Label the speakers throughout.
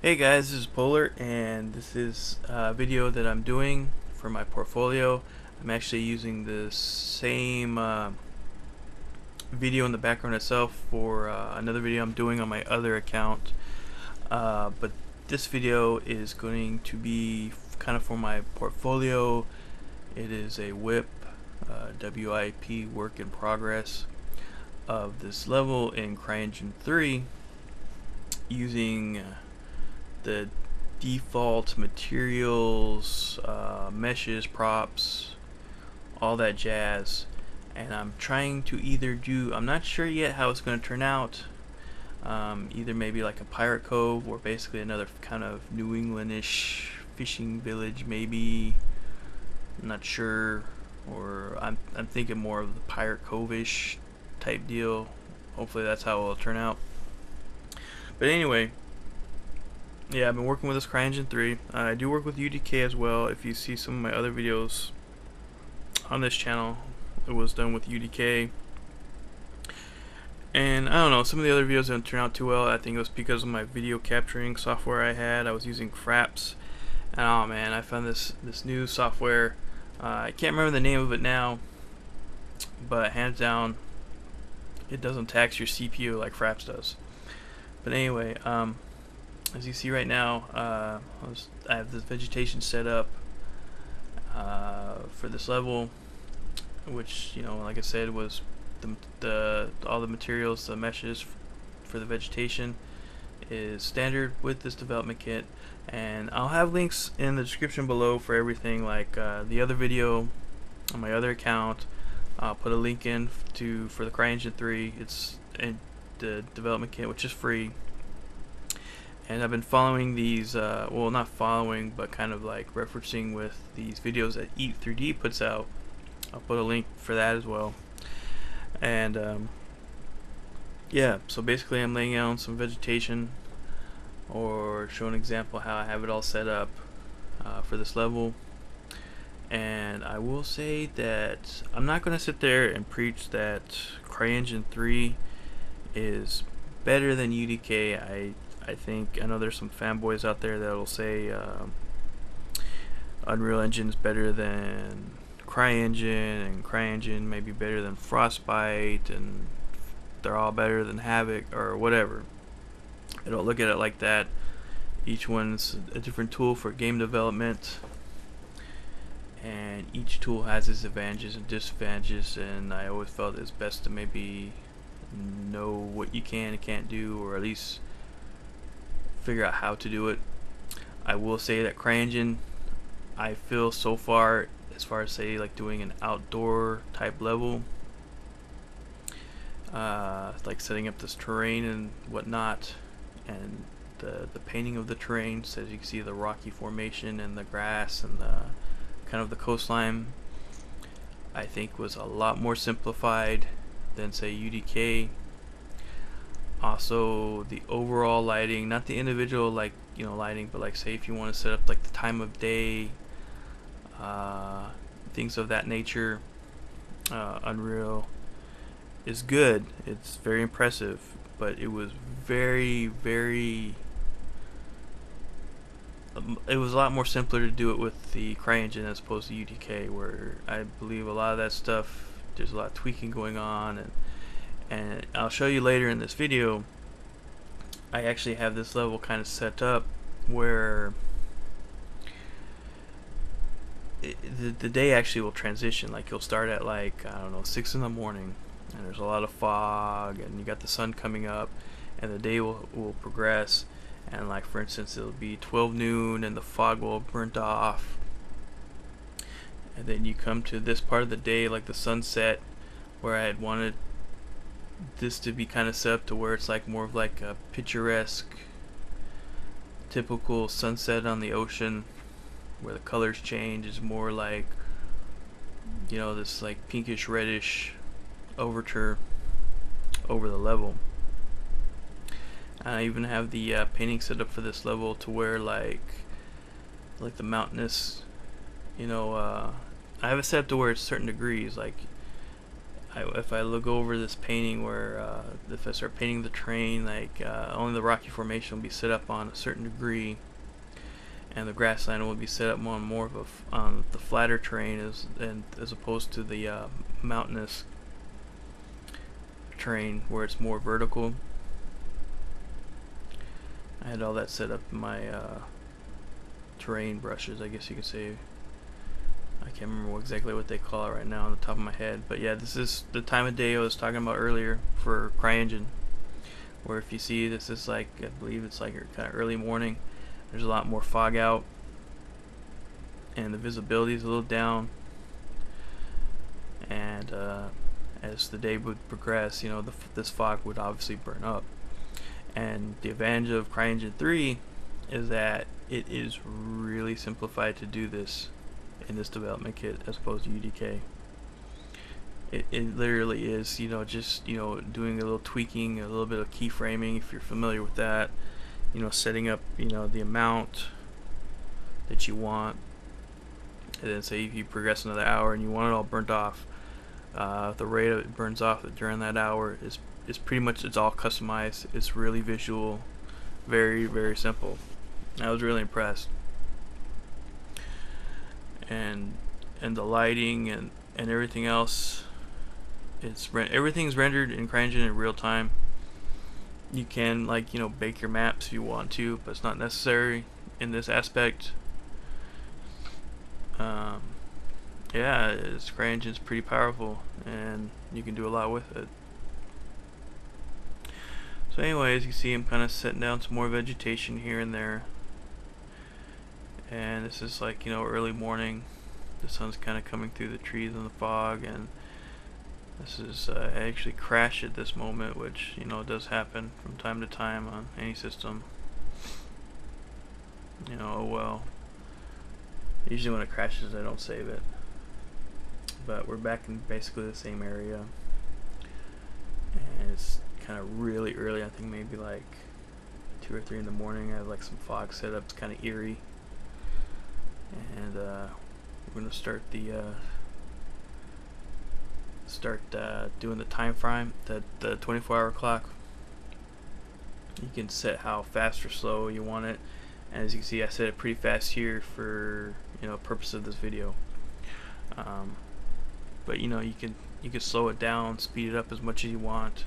Speaker 1: Hey guys, this is Polar, and this is a video that I'm doing for my portfolio. I'm actually using the same video in the background itself for another video I'm doing on my other account. But this video is going to be kind of for my portfolio. It is a WIP, WIP work in progress of this level in CryEngine3 using the default materials, meshes, props, all that jazz. And I'm trying to either do, I'm not sure yet how it's going to turn out, either maybe like a pirate cove or basically another kind of New Englandish fishing village maybe. I'm not sure, or I'm thinking more of the pirate cove-ish type deal. Hopefully that's how it'll turn out. But anyway, yeah, I've been working with this CryEngine3. I do work with UDK as well. If you see some of my other videos on this channel, it was done with UDK. And I don't know, some of the other videos didn't turn out too well. I think it was because of my video capturing software I had. I was using Fraps. And oh man, I found this new software. I can't remember the name of it now, but hands down, it doesn't tax your CPU like Fraps does. But anyway, as you see right now, I have this vegetation set up for this level, which, you know, like I said, was all the materials, the meshes for the vegetation is standard with this development kit, and I'll have links in the description below for everything, like the other video on my other account. I'll put a link in for the CryEngine3. It's in the development kit, which is free. And I've been following these, well, not following, but kind of like referencing with these videos that Eat3D puts out. I'll put a link for that as well. And yeah, so basically I'm laying out some vegetation, or show an example how I have it all set up for this level. And I will say that I'm not going to sit there and preach that CryEngine3 is better than UDK. I think, I know there's some fanboys out there that will say Unreal Engine is better than CryEngine, and CryEngine may be better than Frostbite, and they're all better than Havoc or whatever. I don't look at it like that. Each one's a different tool for game development, and each tool has its advantages and disadvantages, and I always felt it's best to maybe know what you can and can't do, or at least figure out how to do it. I will say that CryEngine, I feel so far, as far as say like doing an outdoor type level, like setting up this terrain and whatnot, and the painting of the terrain, so as you can see the rocky formation and the grass and the kind of the coastline, I think was a lot more simplified than say UDK. Also, the overall lighting, not the individual, like, you know, lighting, but like say if you want to set up like the time of day, things of that nature, Unreal is good. It's very impressive, but it was it was a lot more simpler to do it with the CryEngine as opposed to UDK, where I believe a lot of that stuff, there's a lot of tweaking going on, and I'll show you later in this video. I actually have this level kind of set up where the day actually will transition. Like you'll start at like, I don't know, 6 in the morning, and there's a lot of fog, and you got the sun coming up, and the day will progress. And like for instance, it'll be 12 noon and the fog will have burnt off, and then you come to this part of the day, like the sunset, where I had wanted this to be kind of set up to where it's like more of like a picturesque, typical sunset on the ocean, where the colors change. Is more like, you know, this like pinkish reddish overture over the level. I even have the painting set up for this level to where like the mountainous, you know, I have it set up to where it's certain degrees. Like if I look over this painting where if I start painting the terrain, like only the rocky formation will be set up on a certain degree, and the grassland will be set up on more of on the flatter terrain as opposed to the mountainous terrain where it's more vertical. I had all that set up in my terrain brushes, I guess you could say. I can't remember exactly what they call it right now on the top of my head, but yeah, this is the time of day I was talking about earlier for CryEngine, where if you see this is like, I believe it's like kind of early morning. There's a lot more fog out, and the visibility is a little down, and as the day would progress, you know, this fog would obviously burn up. And the advantage of CryEngine3 is that it is really simplified to do this in this development kit as opposed to UDK. It literally is, you know, just, you know, doing a little tweaking, a little bit of keyframing if you're familiar with that, you know, setting up, you know, the amount that you want, and then say if you progress another hour and you want it all burnt off, the rate it burns off during that hour is pretty much, it's all customized. It's really visual, very, very simple. I was really impressed. And the lighting and everything else, everything's rendered in CryEngine in real time. You can, like, you know, bake your maps if you want to, but it's not necessary in this aspect. Yeah, CryEngine's pretty powerful, and you can do a lot with it. So anyways, you see I'm kind of setting down some more vegetation here and there. And this is like, you know, early morning. The sun's kind of coming through the trees and the fog, and this is I actually crashed at this moment, which, you know, does happen from time to time on any system. You know, oh well. Usually when it crashes I don't save it. But we're back in basically the same area, and it's kind of really early. I think maybe like 2 or 3 in the morning. I have like some fog set up. It's kind of eerie, and we're gonna start doing the time frame, the 24-hour clock. You can set how fast or slow you want it, and as you can see, I set it pretty fast here for, you know, purpose of this video. But you know, you can slow it down, speed it up as much as you want.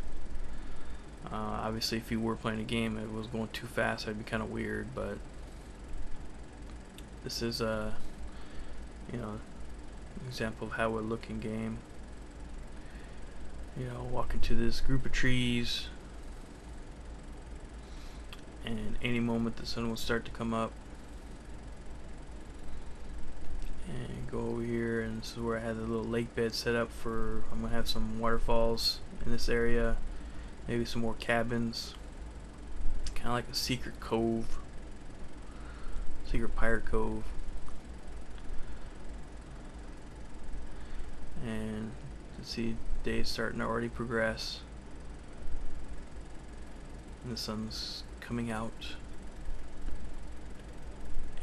Speaker 1: Obviously, if you were playing a game and it was going too fast, that'd be kind of weird. But this is a, you know, example of how it would look in game. You know, walk into this group of trees, and any moment the sun will start to come up. And go over here, and this is where I had the little lake bed set up for, I'm gonna have some waterfalls in this area, maybe some more cabins, kind of like a secret cove, secret pirate cove. And you can see day's starting to already progress, and the sun's coming out.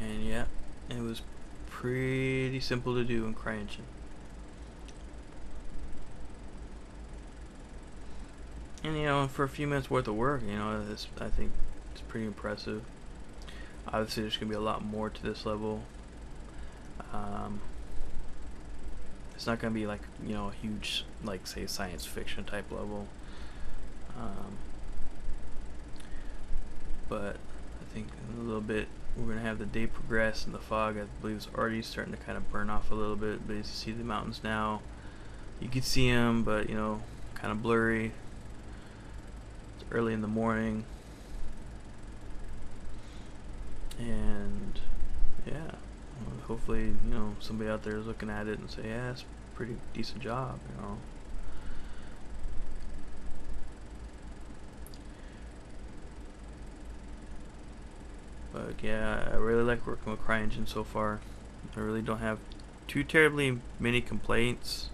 Speaker 1: And yeah, it was pretty simple to do in CryEngine. And you know, for a few minutes worth of work, you know, I think it's pretty impressive. Obviously there's gonna be a lot more to this level. It's not gonna be like, you know, a huge, like, say, science fiction type level, but I think in a little bit we're gonna have the day progress, and the fog, I believe, is already starting to kind of burn off a little bit. But as you see the mountains now, you can see them, but you know, kind of blurry. It's early in the morning, and yeah, hopefully, you know, somebody out there is looking at it and say, yeah, it's a pretty decent job, you know. But yeah, I really like working with CryEngine so far. I really don't have too terribly many complaints.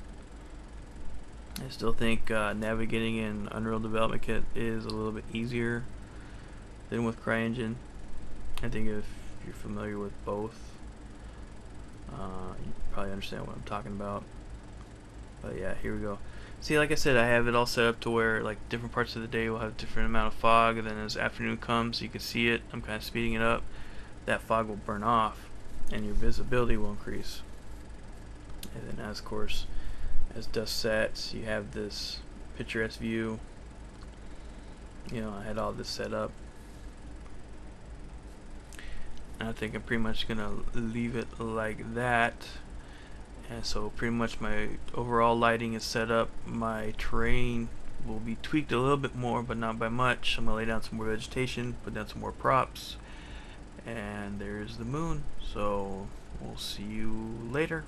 Speaker 1: I still think navigating in Unreal Development Kit is a little bit easier than with CryEngine. I think if you're familiar with both, you probably understand what I'm talking about. But yeah, here we go. See, like I said, I have it all set up to where like different parts of the day will have different amount of fog, and then as afternoon comes, you can see it. I'm kind of speeding it up. That fog will burn off, and your visibility will increase. And then, as of course, as dust sets, you have this picturesque view. You know, I had all this set up. And I think I'm pretty much gonna leave it like that. And so pretty much my overall lighting is set up. My terrain will be tweaked a little bit more, but not by much. I'm gonna lay down some more vegetation, put down some more props, and there's the moon. So we'll see you later.